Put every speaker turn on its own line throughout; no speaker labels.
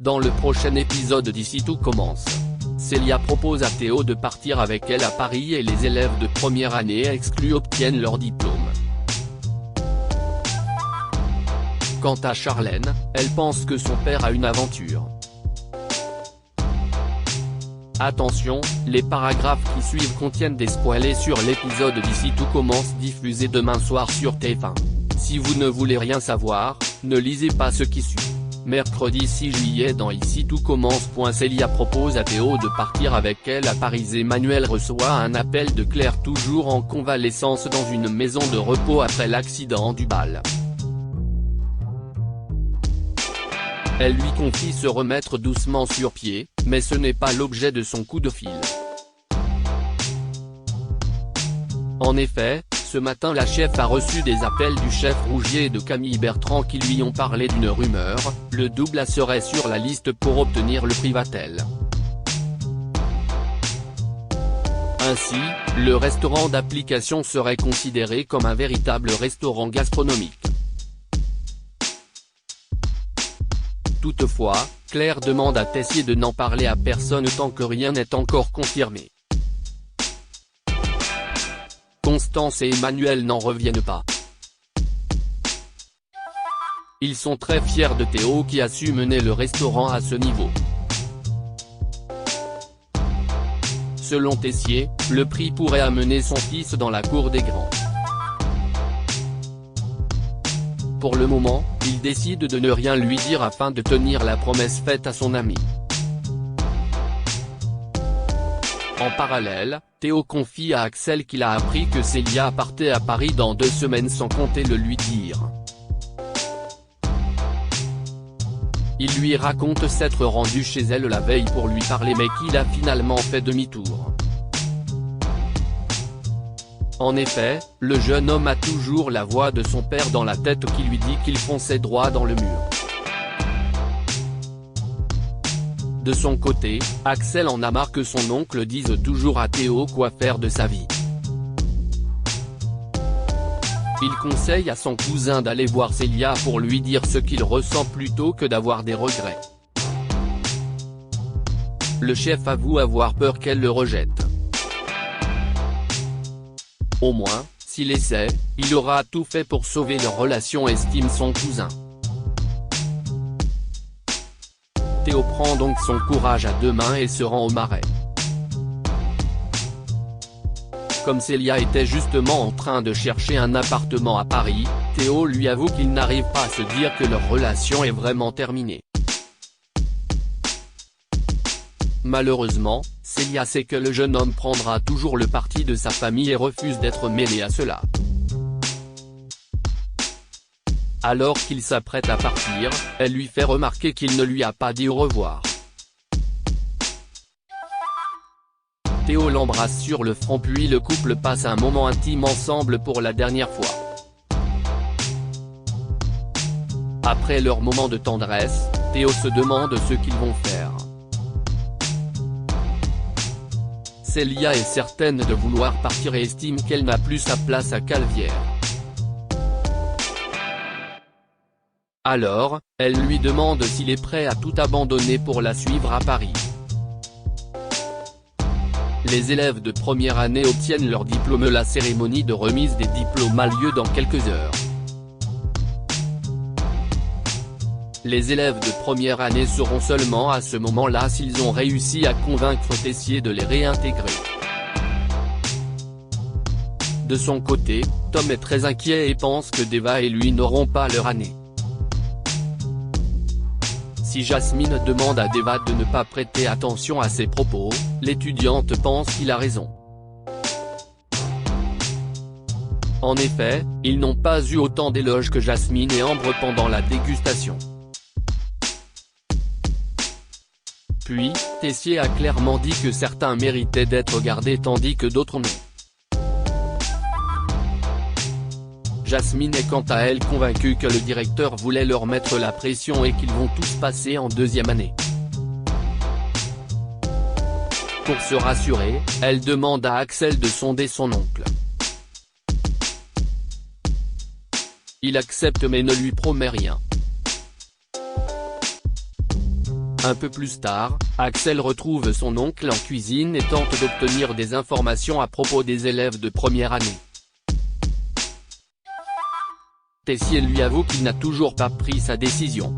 Dans le prochain épisode d'Ici tout commence, Célia propose à Théo de partir avec elle à Paris et les élèves de première année exclus obtiennent leur diplôme. Quant à Charlène, elle pense que son père a une aventure. Attention, les paragraphes qui suivent contiennent des spoilers sur l'épisode d'Ici tout commence diffusé demain soir sur TF1. Si vous ne voulez rien savoir, ne lisez pas ce qui suit. Mercredi 6 juillet dans Ici tout commence. Célia propose à Théo de partir avec elle à Paris. Emmanuel reçoit un appel de Claire toujours en convalescence dans une maison de repos après l'accident du bal. Elle lui confie se remettre doucement sur pied, mais ce n'est pas l'objet de son coup de fil. En effet, ce matin la chef a reçu des appels du chef Rougier et de Camille Bertrand qui lui ont parlé d'une rumeur, le double A serait sur la liste pour obtenir le Privatel. Ainsi, le restaurant d'application serait considéré comme un véritable restaurant gastronomique. Toutefois, Claire demande à Tessier de n'en parler à personne tant que rien n'est encore confirmé. Constance et Emmanuel n'en reviennent pas. Ils sont très fiers de Théo qui a su mener le restaurant à ce niveau. Selon Tessier, le prix pourrait amener son fils dans la cour des grands. Pour le moment, il décide de ne rien lui dire afin de tenir la promesse faite à son ami. En parallèle, Théo confie à Axel qu'il a appris que Célia partait à Paris dans 2 semaines sans compter le lui dire. Il lui raconte s'être rendu chez elle la veille pour lui parler mais qu'il a finalement fait demi-tour. En effet, le jeune homme a toujours la voix de son père dans la tête qui lui dit qu'il fonçait droit dans le mur. De son côté, Axel en a marre que son oncle dise toujours à Théo quoi faire de sa vie. Il conseille à son cousin d'aller voir Célia pour lui dire ce qu'il ressent plutôt que d'avoir des regrets. Le chef avoue avoir peur qu'elle le rejette. Au moins, s'il essaie, il aura tout fait pour sauver leur relation, estime son cousin. Théo prend donc son courage à 2 mains et se rend au Marais. Comme Célia était justement en train de chercher un appartement à Paris, Théo lui avoue qu'il n'arrive pas à se dire que leur relation est vraiment terminée. Malheureusement, Célia sait que le jeune homme prendra toujours le parti de sa famille et refuse d'être mêlé à cela. Alors qu'il s'apprête à partir, elle lui fait remarquer qu'il ne lui a pas dit au revoir. Théo l'embrasse sur le front puis le couple passe un moment intime ensemble pour la dernière fois. Après leur moment de tendresse, Théo se demande ce qu'ils vont faire. Célia est certaine de vouloir partir et estime qu'elle n'a plus sa place à Calvière. Alors, elle lui demande s'il est prêt à tout abandonner pour la suivre à Paris. Les élèves de première année obtiennent leur diplôme. La cérémonie de remise des diplômes a lieu dans quelques heures. Les élèves de première année sauront seulement à ce moment-là s'ils ont réussi à convaincre Tessier de les réintégrer. De son côté, Tom est très inquiet et pense que Deva et lui n'auront pas leur année. Si Jasmine demande à Deva de ne pas prêter attention à ses propos, l'étudiante pense qu'il a raison. En effet, ils n'ont pas eu autant d'éloges que Jasmine et Ambre pendant la dégustation. Puis, Tessier a clairement dit que certains méritaient d'être gardés tandis que d'autres non. Jasmine est quant à elle convaincue que le directeur voulait leur mettre la pression et qu'ils vont tous passer en 2e année. Pour se rassurer, elle demande à Axel de sonder son oncle. Il accepte mais ne lui promet rien. Un peu plus tard, Axel retrouve son oncle en cuisine et tente d'obtenir des informations à propos des élèves de première année. Tessier lui avoue qu'il n'a toujours pas pris sa décision.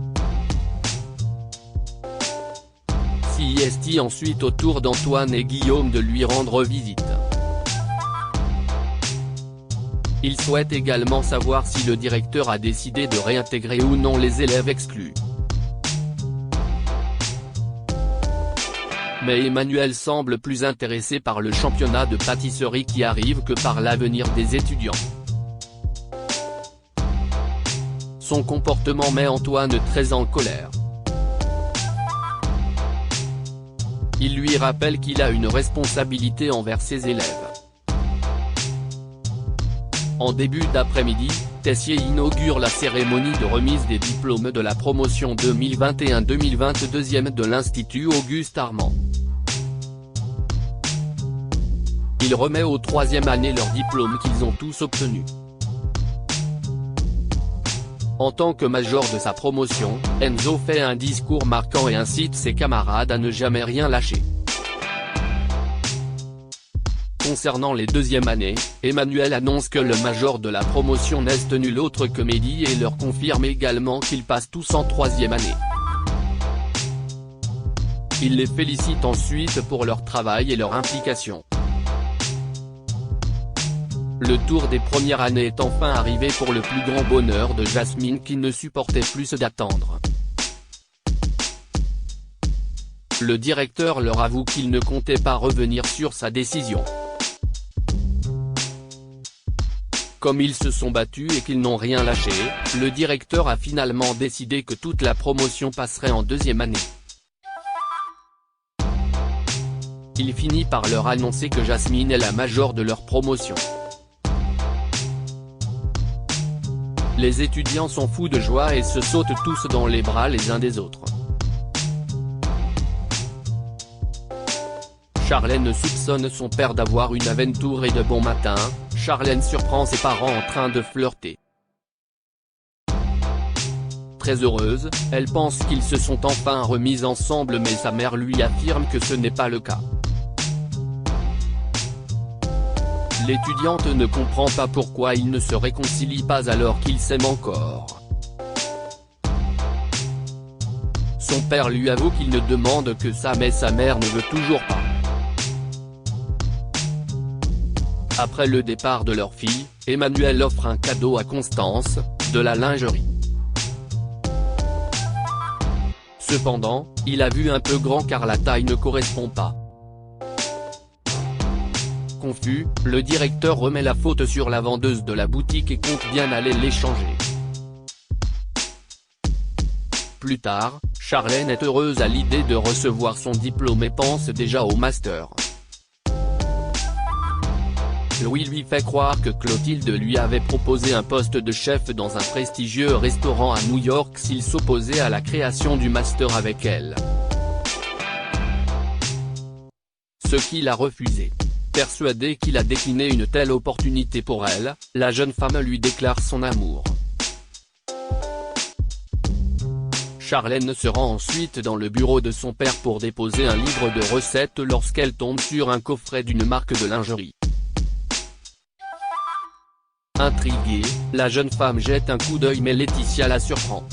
C'est ensuite au tour d'Antoine et Guillaume de lui rendre visite. Il souhaite également savoir si le directeur a décidé de réintégrer ou non les élèves exclus. Mais Emmanuel semble plus intéressé par le championnat de pâtisserie qui arrive que par l'avenir des étudiants. Son comportement met Antoine très en colère. Il lui rappelle qu'il a une responsabilité envers ses élèves. En début d'après-midi, Tessier inaugure la cérémonie de remise des diplômes de la promotion 2021-2022 de l'Institut Auguste Armand. Il remet aux troisième année leurs diplômes qu'ils ont tous obtenus. En tant que major de sa promotion, Enzo fait un discours marquant et incite ses camarades à ne jamais rien lâcher. Concernant les deuxièmes années, Emmanuel annonce que le major de la promotion n'est nul autre que Mehdi et leur confirme également qu'ils passent tous en troisième année. Il les félicite ensuite pour leur travail et leur implication. Le tour des premières années est enfin arrivé pour le plus grand bonheur de Jasmine qui ne supportait plus d'attendre. Le directeur leur avoue qu'il ne comptait pas revenir sur sa décision. Comme ils se sont battus et qu'ils n'ont rien lâché, le directeur a finalement décidé que toute la promotion passerait en deuxième année. Il finit par leur annoncer que Jasmine est la major de leur promotion. Les étudiants sont fous de joie et se sautent tous dans les bras les uns des autres. Charlène soupçonne son père d'avoir une aventure et de bon matin, Charlène surprend ses parents en train de flirter. Très heureuse, elle pense qu'ils se sont enfin remis ensemble mais sa mère lui affirme que ce n'est pas le cas. L'étudiante ne comprend pas pourquoi ils ne se réconcilient pas alors qu'ils s'aiment encore. Son père lui avoue qu'il ne demande que ça mais sa mère ne veut toujours pas. Après le départ de leur fille, Emmanuel offre un cadeau à Constance, de la lingerie. Cependant, il a vu un peu grand car la taille ne correspond pas. Confus, le directeur remet la faute sur la vendeuse de la boutique et compte bien aller l'échanger. Plus tard, Charlène est heureuse à l'idée de recevoir son diplôme et pense déjà au master. Louis lui fait croire que Clotilde lui avait proposé un poste de chef dans un prestigieux restaurant à New York s'il s'opposait à la création du master avec elle. Ce qu'il a refusé. Persuadé qu'il a décliné une telle opportunité pour elle, la jeune femme lui déclare son amour. Charlène se rend ensuite dans le bureau de son père pour déposer un livre de recettes lorsqu'elle tombe sur un coffret d'une marque de lingerie. Intriguée, la jeune femme jette un coup d'œil mais Laetitia la surprend.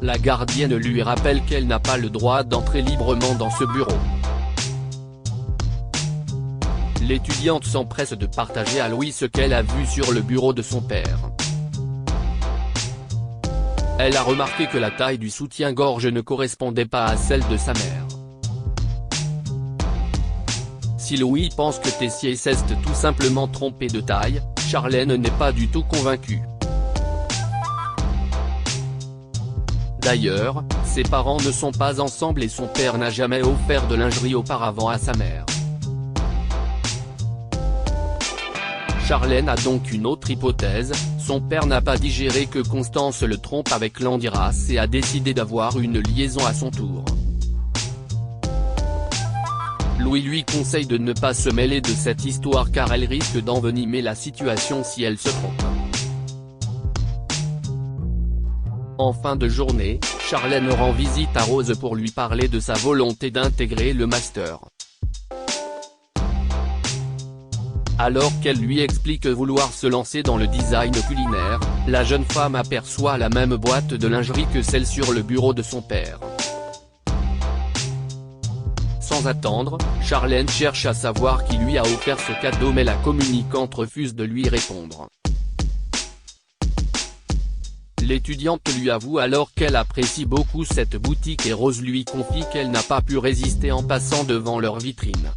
La gardienne lui rappelle qu'elle n'a pas le droit d'entrer librement dans ce bureau. L'étudiante s'empresse de partager à Louis ce qu'elle a vu sur le bureau de son père. Elle a remarqué que la taille du soutien-gorge ne correspondait pas à celle de sa mère. Si Louis pense que Tessier s'est tout simplement trompé de taille, Charlène n'est pas du tout convaincue. D'ailleurs, ses parents ne sont pas ensemble et son père n'a jamais offert de lingerie auparavant à sa mère. Charlène a donc une autre hypothèse, son père n'a pas digéré que Constance le trompe avec Landiras et a décidé d'avoir une liaison à son tour. Louis lui conseille de ne pas se mêler de cette histoire car elle risque d'envenimer la situation si elle se trompe. En fin de journée, Charlène rend visite à Rose pour lui parler de sa volonté d'intégrer le master. Alors qu'elle lui explique vouloir se lancer dans le design culinaire, la jeune femme aperçoit la même boîte de lingerie que celle sur le bureau de son père. Sans attendre, Charlène cherche à savoir qui lui a offert ce cadeau mais la communicante refuse de lui répondre. L'étudiante lui avoue alors qu'elle apprécie beaucoup cette boutique et Rose lui confie qu'elle n'a pas pu résister en passant devant leur vitrine.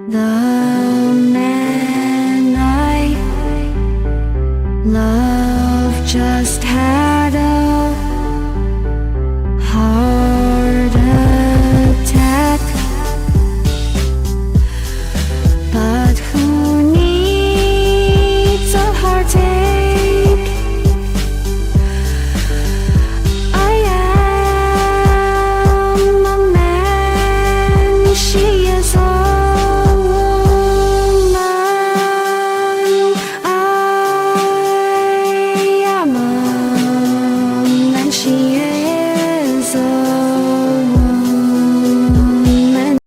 The man I love just had